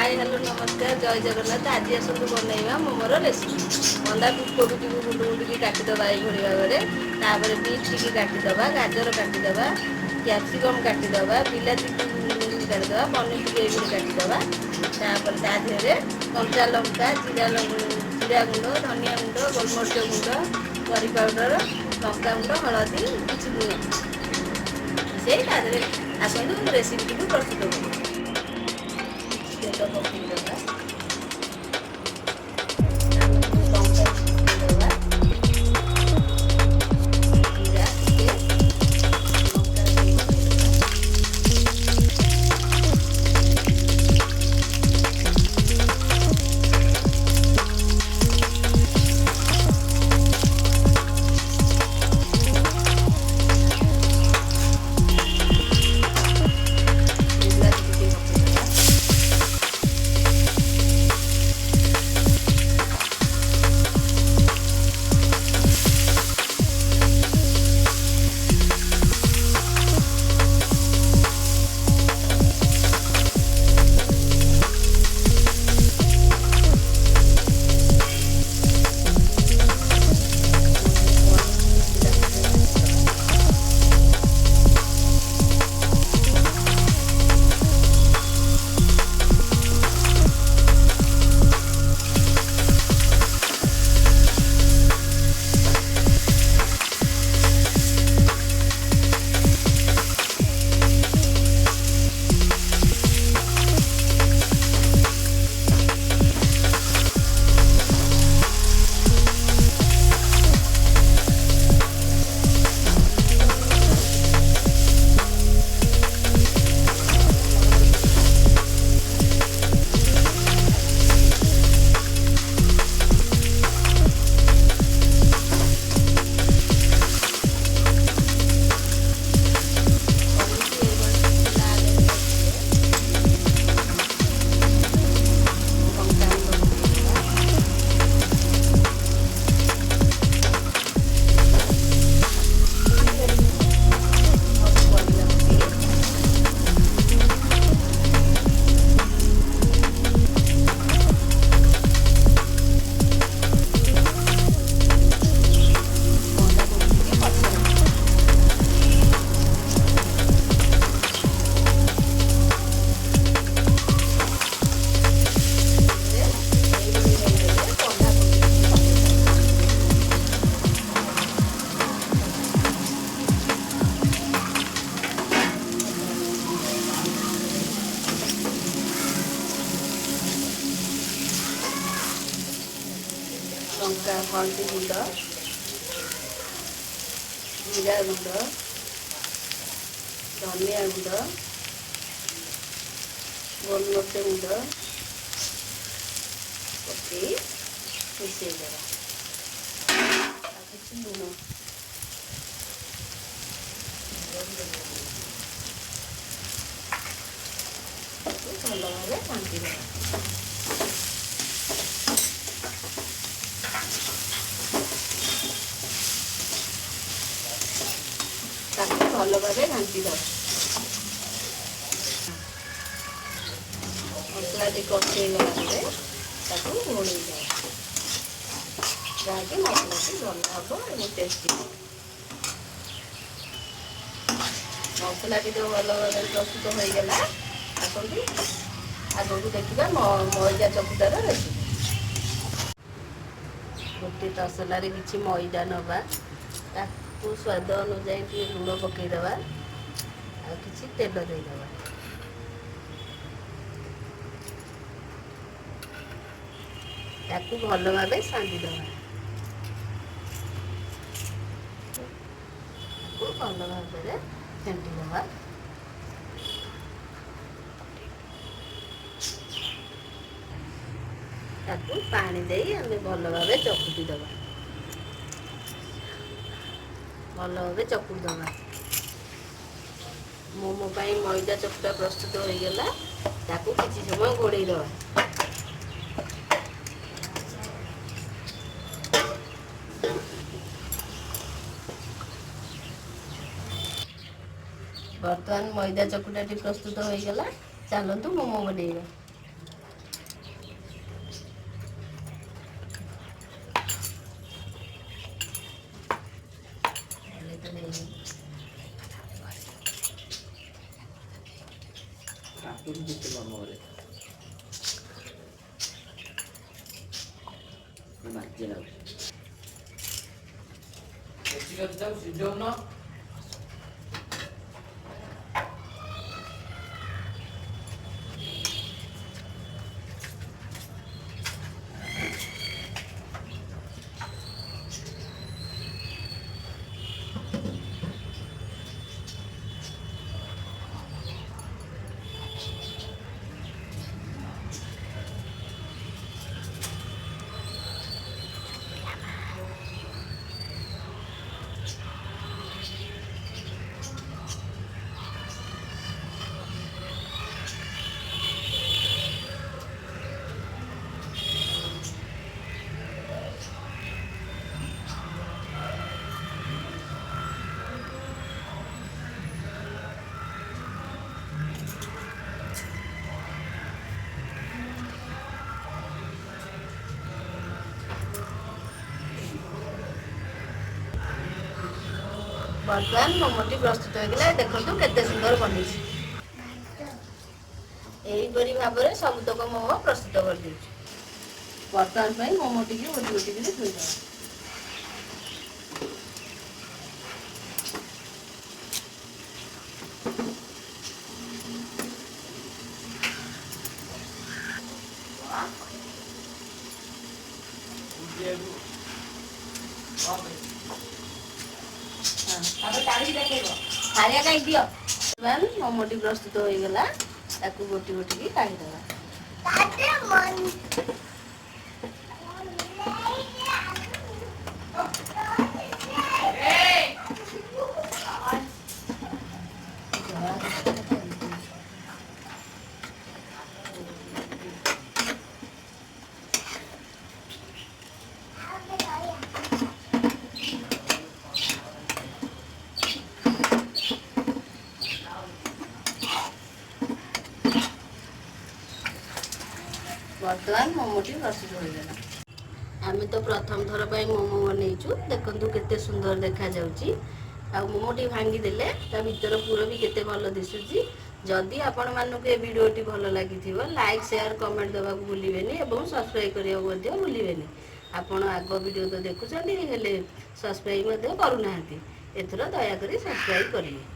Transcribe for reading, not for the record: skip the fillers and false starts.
Hi hello नमस्कार जय जगन्नाथ। आज आसतु बनइबा मोमोर रेसिपी। बंधाकोबी कोबी गुंड गुंड काटिदेवा ये भाव में बीट टी काटिदेवा गाजर काटिदेवा कैप्सिकम काटिदेवा बिलाती काटिदेवा पनीर टी काटिदेवा तादेहे कंचा लंका जीरा गुंड धनिया गुंड गोलमरिच गुंड करी पाउडर लंका गुंड हलदी किसी मिसे आसतु रेसिपी को प्रस्तुत करूँ। तेल पकईदेवा लंका पकईदेवा जीरा टे लंका पकईदेवा लंका हल्दी गुंड जीरा गुंड धनिया गुंड गोलमरिच गुंड पकई मिसेदेवा कि लुण भल भाव घाटी भल भाव घाटी मसला टी कषेगला घोड़े जहाँकि मसला टी भल हम और टेस्टी मसला टी जो भल भाव प्रस्तुत हो गला आसतु आगे देखा मैदा चकुटार रेसिपी। गोटे तसला किसी मैदा नवा स्वाद अनुजाई लुण पकईदेवा आ कि तेल देदेवा ताकू भल भाव सांदीदेवा भल भाव फेंटीदेवा ताकू पानी दे आम भल भाव चकुटीदेवा भल भाव चकुड़ीदेवा मोमो मैदा चकुटा प्रस्तुत हो गला ताकू किसी समय घोड़ेदेवा बर्तमान मैदा चकुटाटी प्रस्तुत हो गला चलतु मोमो बनइबा। ବର୍ତ୍ତମାନ ମୋମୋଟି ପ୍ରସ୍ତୁତ ହୋଇଗଲା। ଦେଖନ୍ତୁ କେତେ ସୁନ୍ଦର ବନେଇଛି। ଏହିପରି ଭାବରେ ସବୁତକ ମୋମୋ ପ୍ରସ୍ତୁତ କରିଦେଇଛି। ବର୍ତ୍ତମାନ ପାଇଁ ମୋମୋଟିକି ଗୋଟି ଗୋଟିକିରି ଥୋଇଦେବା। ମୋମୋଟି ପ୍ରସ୍ତୁତ ହୋଇଗଲା। ତାକୁ ଗୋଟି ଗୋଟିକି କାଢିଦେବା। ବର୍ତ୍ତମାନ ମୋମୋଟି ପ୍ରସ୍ତୁତ ହୋଇଗଲା। ଆମେ ତ ପ୍ରଥମ ଥର ପାଇଁ ମୋମୋ ବନେଇଛୁ। ଦେଖନ୍ତୁ କେତେ ସୁନ୍ଦର ଦେଖାଯାଉଛି। ଆଉ ମୋମୋଟି ଭାଙ୍ଗିଦେଲେ ତା ଭିତର ପୁର ବି କେତେ ଭଲ ଦିଶୁଛି। ଯଦି ଆପଣମାନଙ୍କୁ ଏ ଭିଡ଼ିଓଟି ଭଲ ଲାଗିଥିବ ଲାଇକ୍ ସେୟାର କମେଣ୍ଟ ଦେବାକୁ ଭୁଲିବେନି ଏବଂ ସବସ୍କ୍ରାଇବ୍ କରିବାକୁ ମଧ୍ୟ ଭୁଲିବେନି। ଆପଣ ଆଗ ଭିଡ଼ିଓ ତ ଦେଖୁଛନ୍ତି ହେଲେ ସବସ୍କ୍ରାଇବ୍ ମଧ୍ୟ କରୁନାହାନ୍ତି। ଏଥର ଦୟାକରି ସବସ୍କ୍ରାଇବ୍ କରିବେ।